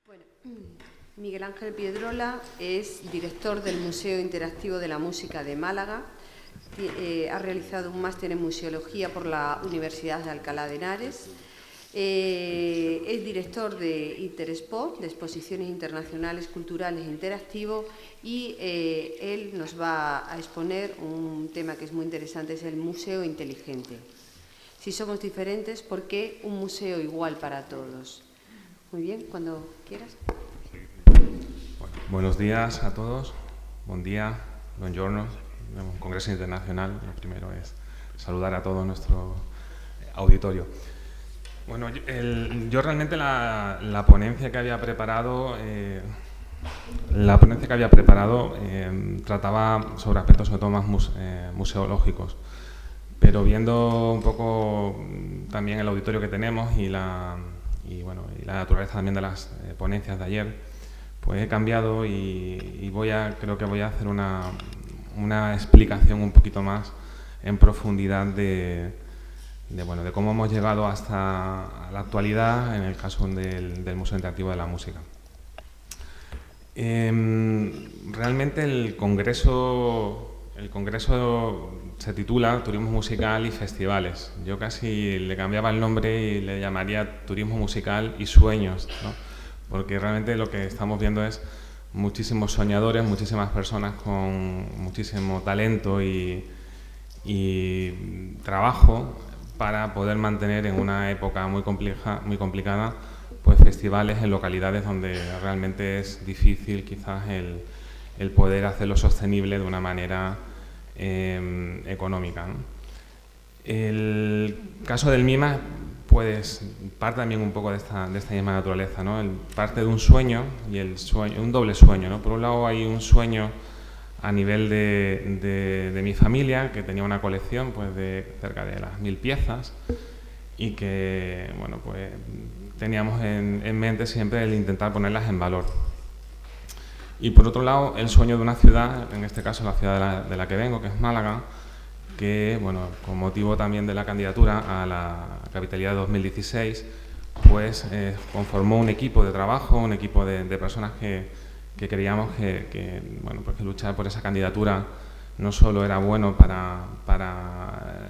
Bueno, Miguel Ángel Piedrola es director del Museo Interactivo de la Música de Málaga. Ha realizado un máster en Museología por la Universidad de Alcalá de Henares. Es director de Interexpo, de Exposiciones Internacionales Culturales Interactivo, y él nos va a exponer un tema que es muy interesante, es el museo inteligente. Si somos diferentes, ¿por qué un museo igual para todos? Muy bien, cuando quieras. Bueno, buenos días a todos. Buen día, buongiorno. Un congreso internacional. Lo primero es saludar a todo nuestro auditorio. Bueno, yo realmente la ponencia que había preparado, trataba sobre aspectos sobre todo más museológicos, pero viendo un poco también el auditorio que tenemos y la naturaleza también de las ponencias de ayer, pues he cambiado y creo que voy a hacer una explicación un poquito más en profundidad de cómo hemos llegado hasta la actualidad en el caso del Museo Interactivo de la Música. Realmente el congreso se titula Turismo Musical y Festivales. Yo casi le cambiaba el nombre y le llamaría Turismo Musical y Sueños, ¿no? Porque realmente lo que estamos viendo es muchísimos soñadores, muchísimas personas con muchísimo talento y trabajo para poder mantener en una época muy complicada, pues festivales en localidades donde realmente es difícil quizás el poder hacerlo sostenible de una manera económica, ¿no? El caso del MIMA pues parte también un poco de esta misma naturaleza, ¿no? Parte de un sueño y un doble sueño, ¿no? Por un lado hay un sueño a nivel de mi familia, que tenía una colección pues de cerca de las 1000 piezas y que bueno, pues teníamos en mente siempre el intentar ponerlas en valor. Y por otro lado, el sueño de una ciudad, en este caso la ciudad de la que vengo, que es Málaga, que bueno, con motivo también de la candidatura a la capitalidad de 2016, pues conformó un equipo de trabajo, un equipo de personas que creíamos que luchar por esa candidatura no solo era bueno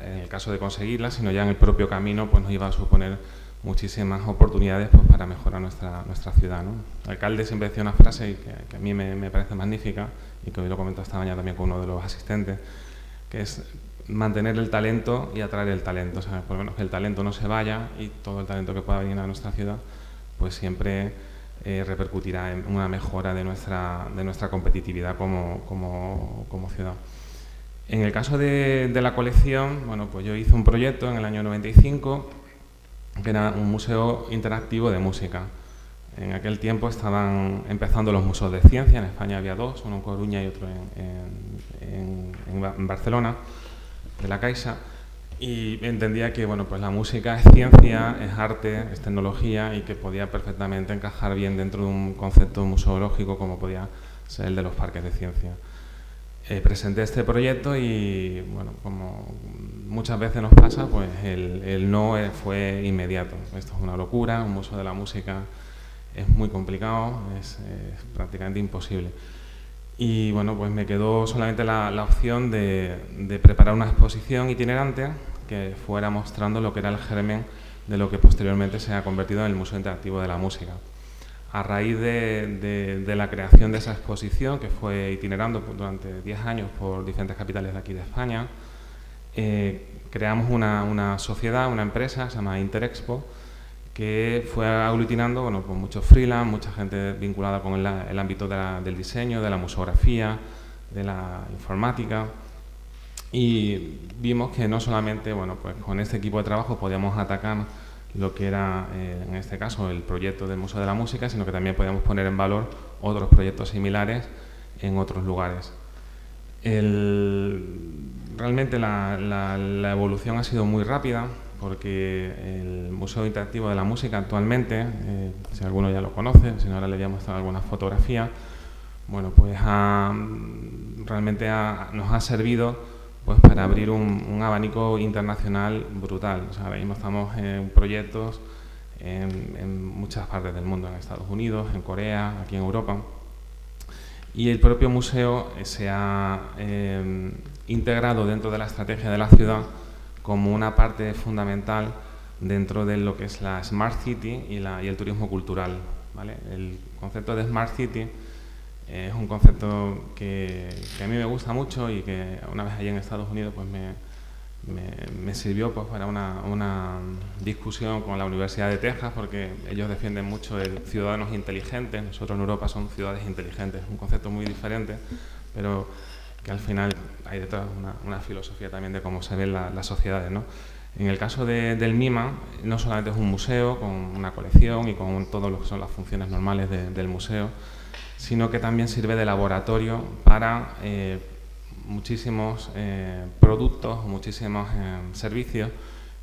en el caso de conseguirla, sino ya en el propio camino pues nos iba a suponer muchísimas oportunidades pues, para mejorar nuestra ciudad, ¿no? El alcalde siempre decía una frase que a mí me parece magnífica y que hoy lo comentó esta mañana también con uno de los asistentes, que es mantener el talento y atraer el talento, o sea, por lo menos que el talento no se vaya y todo el talento que pueda venir a nuestra ciudad pues siempre repercutirá en una mejora de nuestra competitividad como ciudad. En el caso de la colección, bueno, pues yo hice un proyecto en el año 95 que era un museo interactivo de música. En aquel tiempo estaban empezando los museos de ciencia, en España había dos, uno en Coruña y otro en Barcelona, de la Caixa, y entendía que bueno, pues la música es ciencia, es arte, es tecnología y que podía perfectamente encajar bien dentro de un concepto museológico como podía ser el de los parques de ciencia. Presenté este proyecto y bueno, como muchas veces nos pasa, pues el no fue inmediato. Esto es una locura, un museo de la música es muy complicado, es prácticamente imposible. Y bueno, pues me quedó solamente la opción de preparar una exposición itinerante que fuera mostrando lo que era el germen de lo que posteriormente se ha convertido en el Museo Interactivo de la Música. A raíz de la creación de esa exposición, que fue itinerando durante 10 años por diferentes capitales de aquí de España, creamos una sociedad, una empresa, se llama Interexpo, que fue aglutinando bueno, pues muchos freelance, mucha gente vinculada con el ámbito del diseño, de la museografía, de la informática, y vimos que no solamente bueno, pues con este equipo de trabajo podíamos atacar lo que era, en este caso, el proyecto del Museo de la Música, sino que también podíamos poner en valor otros proyectos similares en otros lugares. Realmente la evolución ha sido muy rápida, porque el Museo Interactivo de la Música actualmente, si alguno ya lo conoce, si no ahora le voy a mostrar algunas fotografías, bueno, pues realmente nos ha servido pues para abrir un abanico internacional brutal. O sea, ahora mismo estamos en proyectos en muchas partes del mundo, en Estados Unidos, en Corea, aquí en Europa. Y el propio museo se ha integrado dentro de la estrategia de la ciudad como una parte fundamental dentro de lo que es la Smart City y el turismo cultural, ¿vale? El concepto de Smart City es un concepto que a mí me gusta mucho y que una vez allí en Estados Unidos pues me sirvió pues para una discusión con la Universidad de Texas, porque ellos defienden mucho el ciudadanos inteligentes. Nosotros en Europa somos ciudades inteligentes, un concepto muy diferente, pero que al final hay detrás una filosofía también de cómo se ven las sociedades, ¿no? En el caso del MIMA, no solamente es un museo con una colección y con todo lo que son las funciones normales del museo, sino que también sirve de laboratorio para muchísimos productos, muchísimos servicios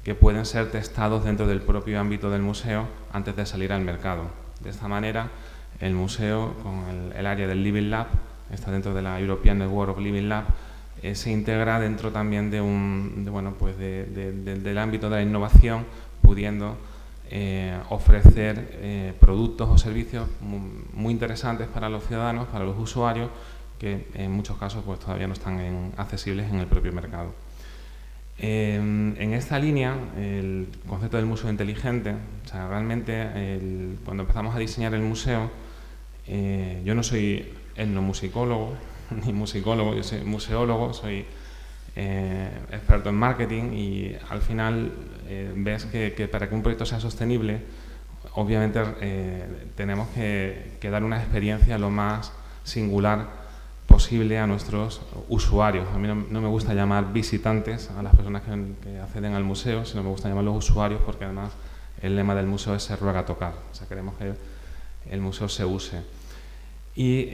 que pueden ser testados dentro del propio ámbito del museo antes de salir al mercado. De esta manera, el museo, con el área del Living Lab, está dentro de la European Network of Living Lab, se integra dentro también del ámbito de la innovación, pudiendo ofrecer productos o servicios muy interesantes para los ciudadanos, para los usuarios, que en muchos casos pues todavía no están accesibles en el propio mercado. En esta línea, el concepto del museo inteligente, o sea, realmente cuando empezamos a diseñar el museo, yo no soy etnomusicólogo ni musicólogo, yo soy museólogo, soy experto en marketing, y al final ves que para que un proyecto sea sostenible, obviamente tenemos que dar una experiencia lo más singular posible a nuestros usuarios. A mí no me gusta llamar visitantes a las personas que acceden al museo, sino me gusta llamarlos usuarios, porque además el lema del museo es "se ruega tocar", o sea, queremos que el museo se use. Y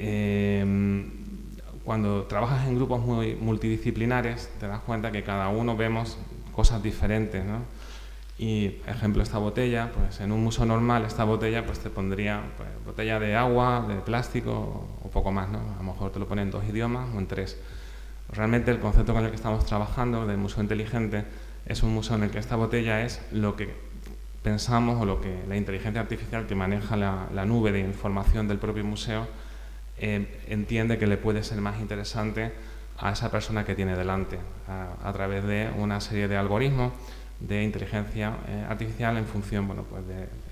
cuando trabajas en grupos muy multidisciplinares, te das cuenta que cada uno vemos cosas diferentes, ¿no? Y, ejemplo, esta botella, pues en un museo normal esta botella pues te pondría pues, botella de agua, de plástico o poco más, ¿no? A lo mejor te lo ponen en 2 idiomas o en 3. Realmente el concepto con el que estamos trabajando del museo inteligente es un museo en el que esta botella es lo que pensamos, o lo que la inteligencia artificial que maneja la nube de información del propio museo entiende que le puede ser más interesante a esa persona que tiene delante, a través de una serie de algoritmos de inteligencia artificial en función, bueno, pues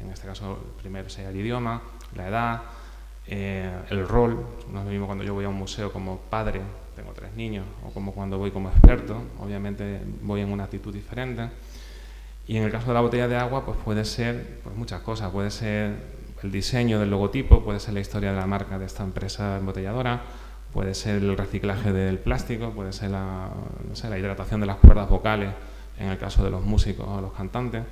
en este caso, primero sería el idioma, la edad, el rol. No es lo mismo cuando yo voy a un museo como padre, tengo 3 niños, o como cuando voy como experto, obviamente voy en una actitud diferente. Y en el caso de la botella de agua, pues puede ser pues muchas cosas, puede ser el diseño del logotipo, puede ser la historia de la marca de esta empresa embotelladora, puede ser el reciclaje del plástico, puede ser la hidratación de las cuerdas vocales en el caso de los músicos o los cantantes.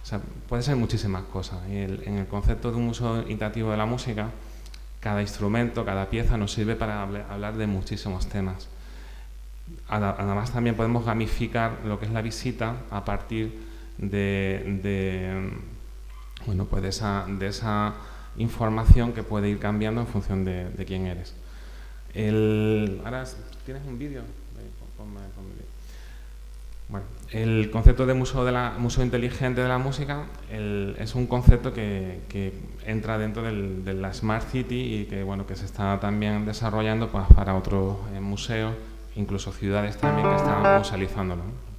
O sea, puede ser muchísimas cosas. Y en el concepto de un uso interactivo de la música, cada instrumento, cada pieza nos sirve para hablar de muchísimos temas. Además, también podemos gamificar lo que es la visita a partir de esa información que puede ir cambiando en función de quién eres. Ahora, ¿tienes un vídeo? Ponme vídeo. Bueno, el concepto de museo inteligente de la música es un concepto que entra dentro de la Smart City y que se está también desarrollando pues, para otros museos, incluso ciudades también que están musealizándolo, ¿no?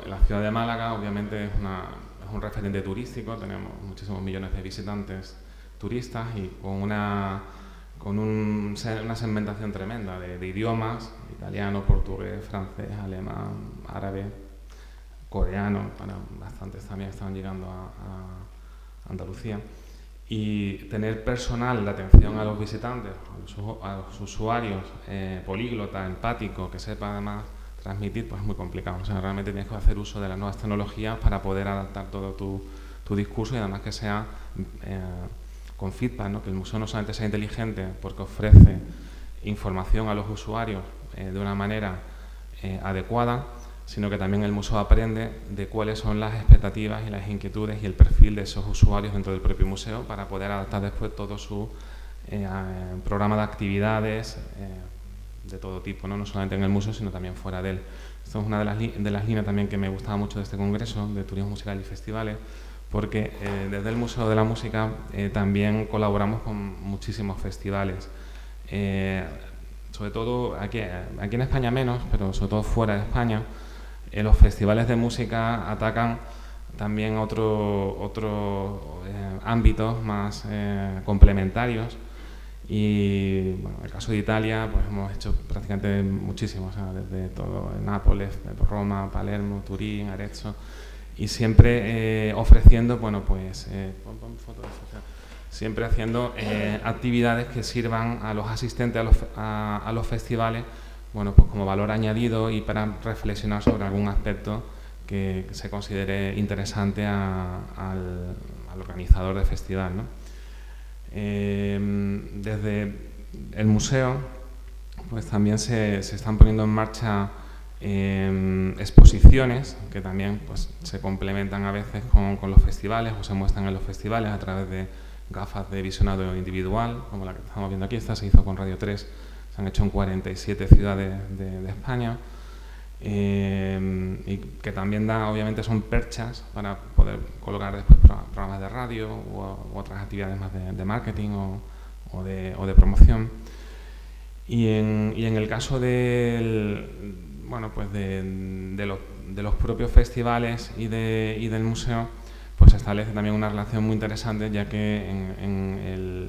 La ciudad de Málaga obviamente es un referente turístico, tenemos muchísimos millones de visitantes turistas y con una segmentación tremenda de idiomas: italiano, portugués, francés, alemán, árabe, coreano. Bueno, bastantes también están llegando a Andalucía. Y tener personal de atención a los visitantes, a los usuarios, políglota, empático, que sepa además transmitir, pues es muy complicado. O sea, realmente tienes que hacer uso de las nuevas tecnologías para poder adaptar todo tu discurso y además que sea con feedback, ¿no? Que el museo no solamente sea inteligente porque ofrece información a los usuarios de una manera adecuada, sino que también el museo aprende de cuáles son las expectativas y las inquietudes y el perfil de esos usuarios dentro del propio museo para poder adaptar después todo su programa de actividades de todo tipo, ¿no? No solamente en el museo, sino también fuera de él. Esto es una de las líneas también que me gustaba mucho de este congreso, de turismo musical y festivales, porque desde el Museo de la Música también colaboramos con muchísimos festivales. Sobre todo aquí en España menos, pero sobre todo fuera de España, los festivales de música atacan también otros ámbitos más complementarios. Y bueno, en el caso de Italia, pues hemos hecho prácticamente muchísimo, o sea, desde todo Nápoles, Roma, Palermo, Turín, Arezzo, y siempre ofreciendo, bueno, pues siempre haciendo actividades que sirvan a los asistentes a los festivales, bueno, pues como valor añadido y para reflexionar sobre algún aspecto que se considere interesante al organizador del festival, ¿no? Desde el museo, pues también se están poniendo en marcha exposiciones que también pues, se complementan a veces con los festivales o se muestran en los festivales a través de gafas de visionado individual, como la que estamos viendo aquí. Esta se hizo con Radio 3, se han hecho en 47 ciudades de España, y que también obviamente son perchas para poder colocar después programas de radio u otras actividades más de marketing o de promoción. Y en el caso bueno, pues de los propios festivales y del museo, pues se establece también una relación muy interesante, ya que en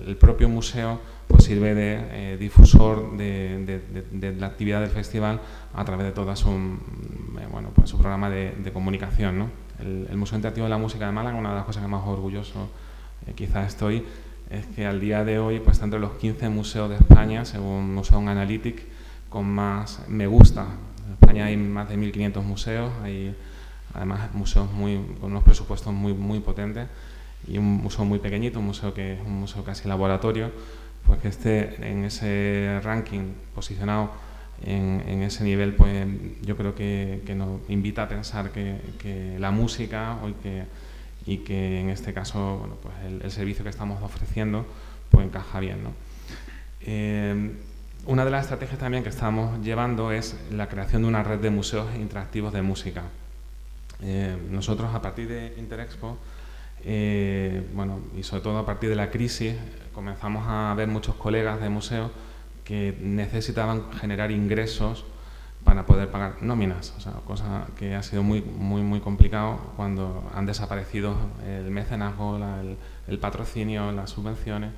el propio museo pues sirve de difusor de la actividad del festival a través de todo su programa de comunicación, ¿no? El Museo Interactivo de la Música de Málaga, una de las cosas que más orgulloso quizás estoy, es que al día de hoy pues está entre los 15 museos de España, según Museum Analytic, con más me gusta. En España hay más de 1.500 museos, hay además museos con unos presupuestos muy potentes, y un museo muy pequeñito, un museo que es un museo casi laboratorio, pues que esté en ese ranking posicionado en ese nivel, pues yo creo que nos invita a pensar que la música y que en este caso, bueno, pues el servicio que estamos ofreciendo pues encaja bien, ¿no? Una de las estrategias también que estamos llevando es la creación de una red de museos interactivos de música. Nosotros, a partir de Interexpo, bueno, y sobre todo a partir de la crisis, comenzamos a ver muchos colegas de museos que necesitaban generar ingresos para poder pagar nóminas, o sea, cosa que ha sido muy complicado cuando han desaparecido el mecenazgo, el patrocinio, las subvenciones.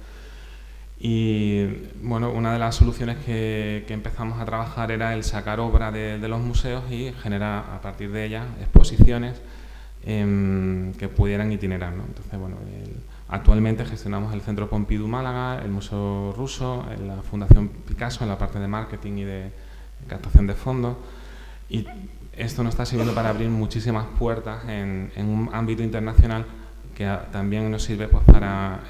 Y bueno, una de las soluciones que empezamos a trabajar era el sacar obra de los museos y generar a partir de ellas exposiciones que pudieran itinerar, ¿no? Entonces, bueno, actualmente gestionamos el Centro Pompidou Málaga, el Museo Ruso, la Fundación Picasso en la parte de marketing y de captación de fondos, y esto nos está sirviendo para abrir muchísimas puertas en un ámbito internacional que también nos sirve pues para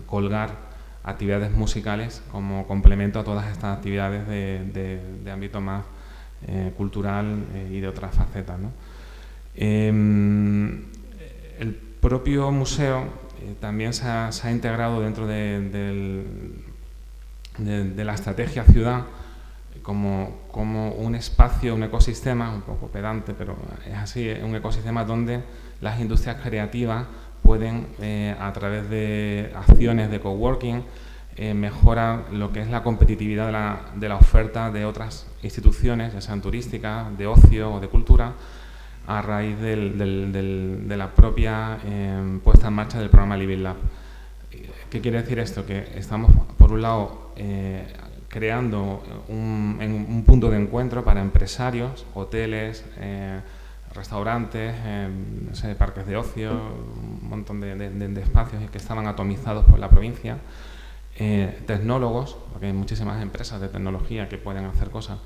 colgar actividades musicales como complemento a todas estas actividades de ámbito más cultural y de otras facetas, ¿no? El propio museo también se ha integrado dentro de la estrategia ciudad como un espacio, un ecosistema, un poco pedante, pero es así, un ecosistema donde las industrias creativas pueden, a través de acciones de coworking, mejorar lo que es la competitividad de la oferta de otras instituciones, ya sean turísticas, de ocio o de cultura, a raíz de la propia puesta en marcha del programa Living Lab. ¿Qué quiere decir esto? Que estamos, por un lado, creando un punto de encuentro para empresarios, hoteles, restaurantes, no sé, parques de ocio, un montón de espacios que estaban atomizados por la provincia, tecnólogos, porque hay muchísimas empresas de tecnología que pueden hacer cosas,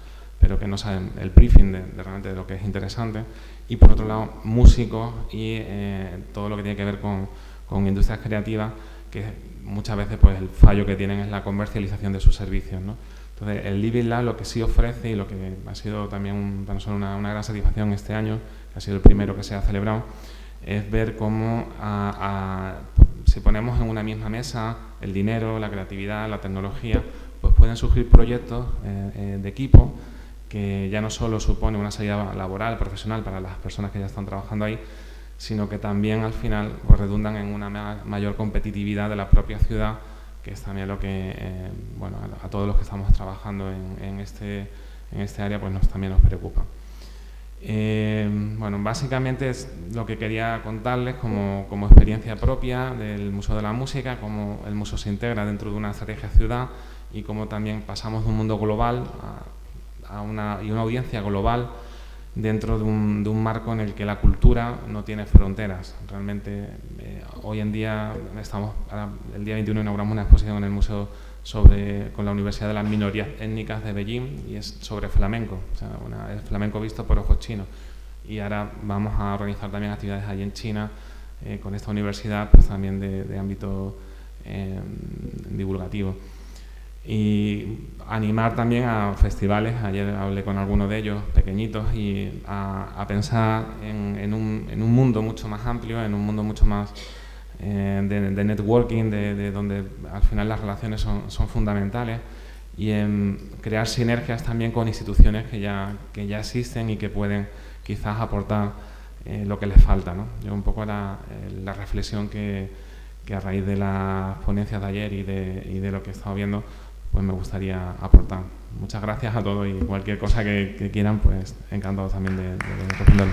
pero que no saben el briefing de realmente de lo que es interesante. Y por otro lado, músicos y todo lo que tiene que ver con industrias creativas, que muchas veces pues el fallo que tienen es la comercialización de sus servicios, ¿no? Entonces, el Living Lab lo que sí ofrece, y lo que ha sido también para nosotros una gran satisfacción este año, que ha sido el primero que se ha celebrado, es ver cómo si ponemos en una misma mesa el dinero, la creatividad, la tecnología, pues pueden surgir proyectos de equipo que ya no solo supone una salida laboral, profesional para las personas que ya están trabajando ahí, sino que también al final pues, redundan en una mayor competitividad de la propia ciudad, que es también lo que bueno, a todos los que estamos trabajando en este área pues también nos preocupa. Bueno, básicamente es lo que quería contarles como experiencia propia del Museo de la Música, cómo el museo se integra dentro de una estrategia ciudad y cómo también pasamos de un mundo global a una audiencia global dentro de un marco en el que la cultura no tiene fronteras. Realmente hoy en día el día 21 inauguramos una exposición en el museo con la Universidad de las Minorías Étnicas de Beijing, y es sobre flamenco, o sea, el flamenco visto por ojos chinos. Y ahora vamos a organizar también actividades allí en China con esta universidad, pues también de ámbito divulgativo. Y animar también a festivales, ayer hablé con algunos de ellos, pequeñitos, y a pensar en un mundo mucho más amplio, en un mundo mucho más de networking, de donde al final las relaciones son fundamentales, y en crear sinergias también con instituciones que ya existen y que pueden quizás aportar lo que les falta, ¿no? Yo un poco la reflexión que a raíz de las ponencias de ayer y de lo que he estado viendo, pues me gustaría aportar. Muchas gracias a todos, y cualquier cosa que quieran, pues encantado también de responderlo.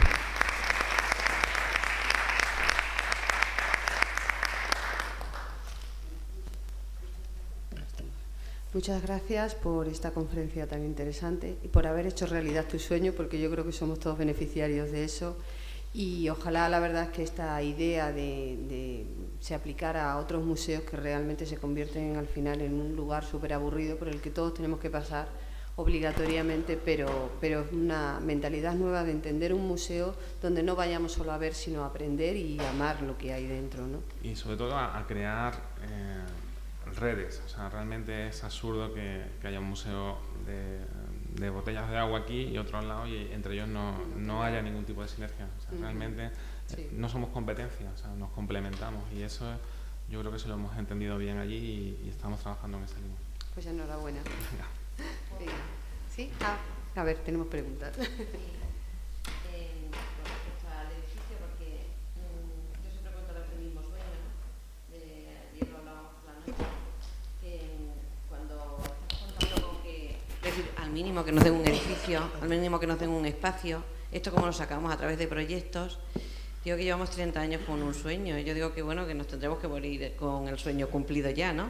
Muchas gracias por esta conferencia tan interesante y por haber hecho realidad tu sueño, porque yo creo que somos todos beneficiarios de eso. Y ojalá, la verdad, que esta idea se aplicara a otros museos que realmente se convierten al final en un lugar súper aburrido por el que todos tenemos que pasar obligatoriamente, pero es una mentalidad nueva de entender un museo donde no vayamos solo a ver, sino a aprender y amar lo que hay dentro, ¿no? Y sobre todo a crear redes. O sea, realmente es absurdo que haya un museo de botellas de agua aquí y otro al lado, y entre ellos no haya ningún tipo de sinergia. O sea, realmente sí. No somos competencia, o sea, nos complementamos, y eso yo creo que se lo hemos entendido bien allí y estamos trabajando en esa línea. Pues enhorabuena. Venga. ¿Sí? A ver, tenemos preguntas. Al mínimo que nos den un edificio, al mínimo que nos den un espacio. Esto como lo sacamos a través de proyectos. Digo que llevamos 30 años con un sueño, y yo digo que bueno, que nos tendremos que morir con el sueño cumplido ya, ¿no?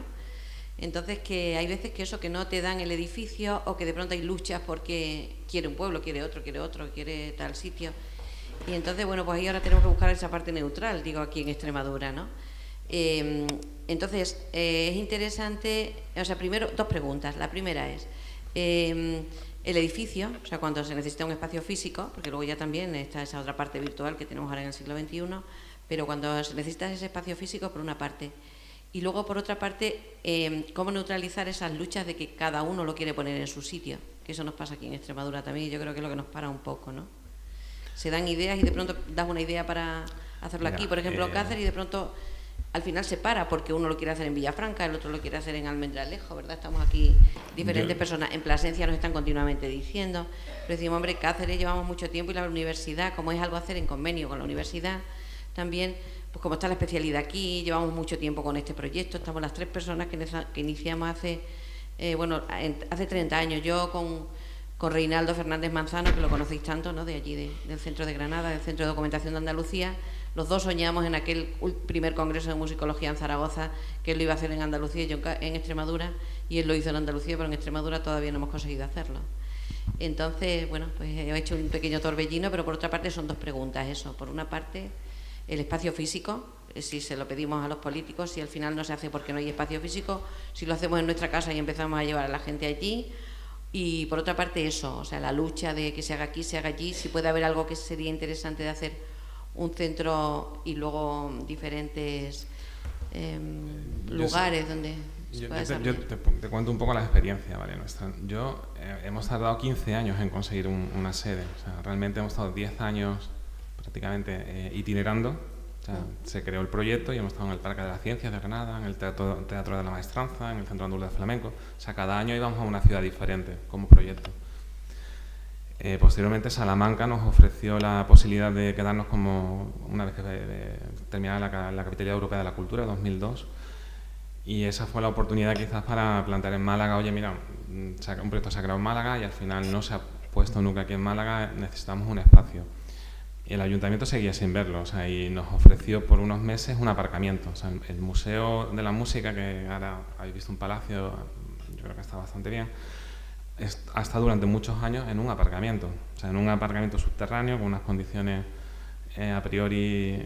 Entonces, que hay veces que eso, que no te dan el edificio, o que de pronto hay luchas porque quiere un pueblo, quiere otro, quiere tal sitio. Y entonces, bueno, pues ahí ahora tenemos que buscar esa parte neutral, digo, aquí en Extremadura, ¿no? Entonces, es interesante, o sea, primero, dos preguntas. La primera es, el edificio, o sea, cuando se necesita un espacio físico, porque luego ya también está esa otra parte virtual que tenemos ahora en el siglo XXI, pero cuando se necesita ese espacio físico, por una parte, y luego por otra parte, cómo neutralizar esas luchas de que cada uno lo quiere poner en su sitio, que eso nos pasa aquí en Extremadura también, y yo creo que es lo que nos para un poco, ¿no? Se dan ideas y de pronto das una idea para hacerlo aquí, por ejemplo, Cáceres, y de pronto al final se para porque uno lo quiere hacer en Villafranca, el otro lo quiere hacer en Almendralejo, ¿verdad? Estamos aquí diferentes personas. En Plasencia nos están continuamente diciendo, pero decimos, hombre, Cáceres llevamos mucho tiempo, y la universidad, como es algo hacer en convenio con la universidad, también, pues como está la especialidad aquí, llevamos mucho tiempo con este proyecto, estamos las 3 personas que iniciamos hace 30 años, yo con Reinaldo Fernández Manzano, que lo conocéis tanto, ¿no? De allí, del Centro de Granada, del Centro de Documentación de Andalucía. Los dos soñamos en aquel primer congreso de musicología en Zaragoza, que él lo iba a hacer en Andalucía y yo en Extremadura, y él lo hizo en Andalucía, pero en Extremadura todavía no hemos conseguido hacerlo. Entonces, bueno, pues he hecho un pequeño torbellino, pero por otra parte son 2 preguntas eso. Por una parte, el espacio físico, si se lo pedimos a los políticos, si al final no se hace porque no hay espacio físico, si lo hacemos en nuestra casa y empezamos a llevar a la gente allí, Y por otra parte eso, o sea, la lucha de que se haga aquí, se haga allí, si puede haber algo que sería interesante de hacer un centro y luego diferentes lugares donde se pueda yo te cuento un poco la experiencia, ¿vale? Hemos tardado 15 años en conseguir una sede, o sea, realmente hemos estado 10 años prácticamente itinerando. O sea, se creó el proyecto y hemos estado en el Parque de las Ciencias de Granada, en el Teatro de la Maestranza, en el Centro Andaluz de Flamenco. O sea, cada año íbamos a una ciudad diferente como proyecto. Posteriormente Salamanca nos ofreció la posibilidad de quedarnos como una vez que terminara la Capitalidad Europea de la Cultura, 2002. Y esa fue la oportunidad quizás para plantear en Málaga, oye, mira, un proyecto se ha creado en Málaga y al final no se ha puesto nunca aquí en Málaga, necesitamos un espacio. Y el ayuntamiento seguía sin verlo, o sea, y nos ofreció por unos meses un aparcamiento. O sea, el Museo de la Música, que ahora habéis visto un palacio, yo creo que está bastante bien, ha estado durante muchos años en un aparcamiento. O sea, en un aparcamiento subterráneo con unas condiciones a priori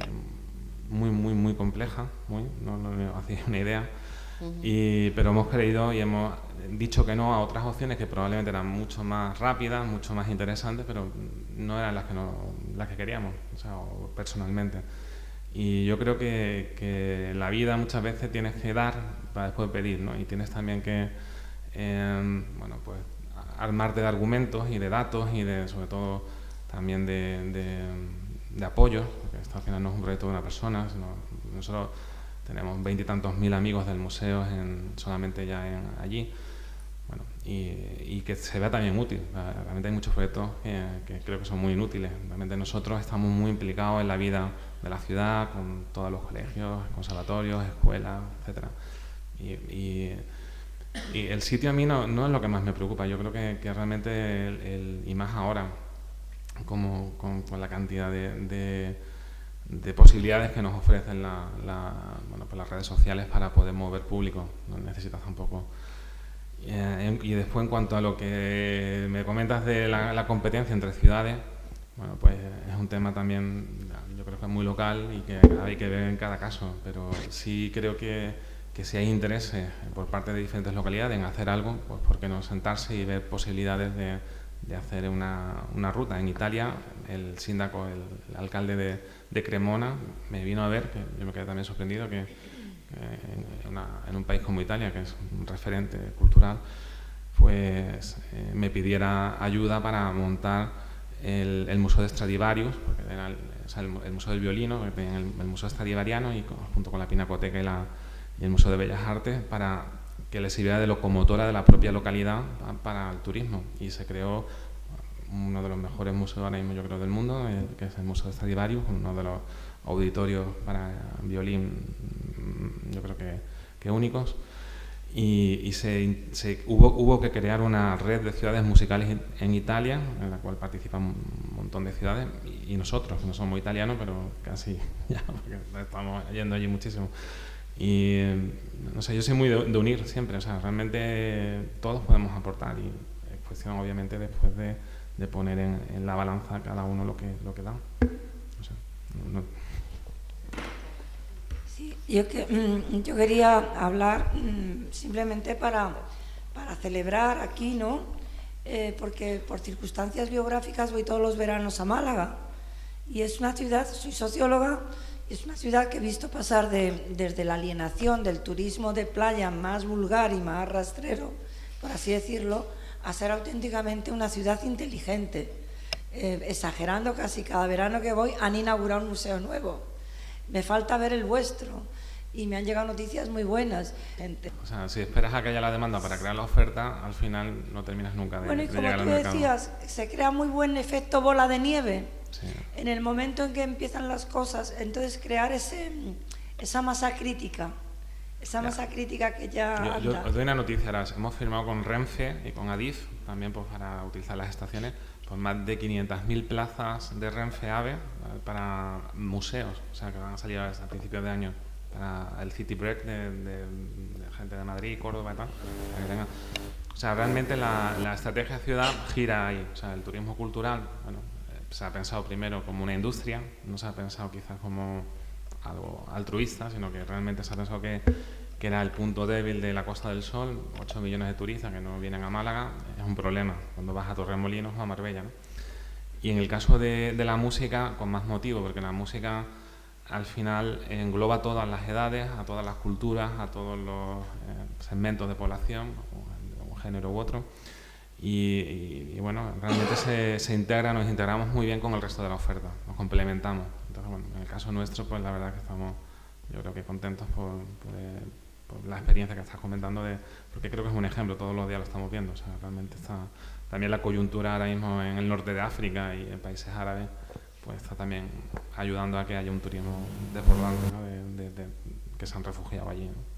muy complejas, no hacéis una idea. Pero hemos creído y hemos dicho que no a otras opciones que probablemente eran mucho más rápidas, mucho más interesantes, pero no eran las que queríamos, o sea, personalmente. Y yo creo que en la vida muchas veces tienes que dar para después pedir, ¿no? Y tienes también que pues armarte de argumentos y de datos y sobre todo también de apoyo, porque esto al final no es un proyecto de una persona, sino nosotros tenemos 20 y tantos mil amigos del museo solamente ya allí. Bueno, y que se vea también útil. Realmente hay muchos proyectos que creo que son muy inútiles. Realmente nosotros estamos muy implicados en la vida de la ciudad, con todos los colegios, conservatorios, escuelas, etcétera. Y el sitio a mí no es lo que más me preocupa. Yo creo que realmente, y más ahora, con la cantidad de posibilidades que nos ofrecen pues las redes sociales para poder mover público, no necesitas tampoco. Y después, en cuanto a lo que me comentas de la competencia entre ciudades, bueno, pues es un tema también, yo creo que es muy local y que hay que ver en cada caso, pero sí creo que si hay interés por parte de diferentes localidades en hacer algo, pues por qué no sentarse y ver posibilidades de hacer una ruta. En Italia, el síndaco, el alcalde de Cremona, me vino a ver, que yo me quedé también sorprendido, que en un país como Italia, que es un referente cultural, pues me pidiera ayuda para montar el Museo de Stradivarius, porque era el Museo del Violino, el Museo Stradivariano, y junto con la Pinacoteca y el Museo de Bellas Artes, para que le sirviera de locomotora de la propia localidad para el turismo. Y se creó uno de los mejores museos ahora mismo, yo creo, del mundo, que es el Museo de Stradivarius, uno de los auditorios para violín, yo creo que únicos. Y hubo que crear una red de ciudades musicales en Italia, en la cual participan un montón de ciudades, y nosotros, que no somos italianos, pero casi ya, porque estamos yendo allí muchísimo. Y no sé, yo soy muy de unir siempre, o sea, realmente todos podemos aportar, y es cuestión obviamente después de poner en la balanza cada uno lo que da. O sea, Sí, yo quería hablar simplemente para celebrar aquí, ¿no? Porque por circunstancias biográficas voy todos los veranos a Málaga, y es una ciudad, soy socióloga, y es una ciudad que he visto pasar desde la alienación del turismo de playa más vulgar y más rastrero, por así decirlo, a ser auténticamente una ciudad inteligente. Exagerando, casi cada verano que voy han inaugurado un museo nuevo. Me falta ver el vuestro, y me han llegado noticias muy buenas. O sea, si esperas a que haya la demanda para crear la oferta, al final no terminas nunca de llegar al mercado. Bueno, y como tú decías, se crea muy buen efecto bola de nieve. Sí. En el momento en que empiezan las cosas, entonces crear esa masa crítica, que ya yo os doy una noticia. Ahora hemos firmado con Renfe y con Adif, también pues, para utilizar las estaciones, pues más de 500.000 plazas de Renfe AVE para museos, o sea, que van a salir a principios de año, para el City Break de gente de Madrid, Córdoba y tal, para que tengan. O sea, realmente la estrategia de ciudad gira ahí. O sea, el turismo cultural, bueno, se ha pensado primero como una industria, no se ha pensado quizás como algo altruista, sino que realmente se ha pensado que que era el punto débil de la Costa del Sol, 8 millones de turistas que no vienen a Málaga, es un problema cuando vas a Torremolinos o a Marbella, ¿no? Y en el caso de la música, con más motivo, porque la música al final engloba todas las edades, a todas las culturas, a todos los segmentos de población, un género u otro. Y bueno, realmente se integra, nos integramos muy bien con el resto de la oferta, nos complementamos. Entonces, bueno, en el caso nuestro, pues la verdad que estamos, yo creo que contentos por la experiencia que estás comentando, porque creo que es un ejemplo, todos los días lo estamos viendo. O sea, realmente está también la coyuntura ahora mismo en el norte de África y en países árabes, pues está también ayudando a que haya un turismo desbordante, ¿no? que se han refugiado allí, ¿no?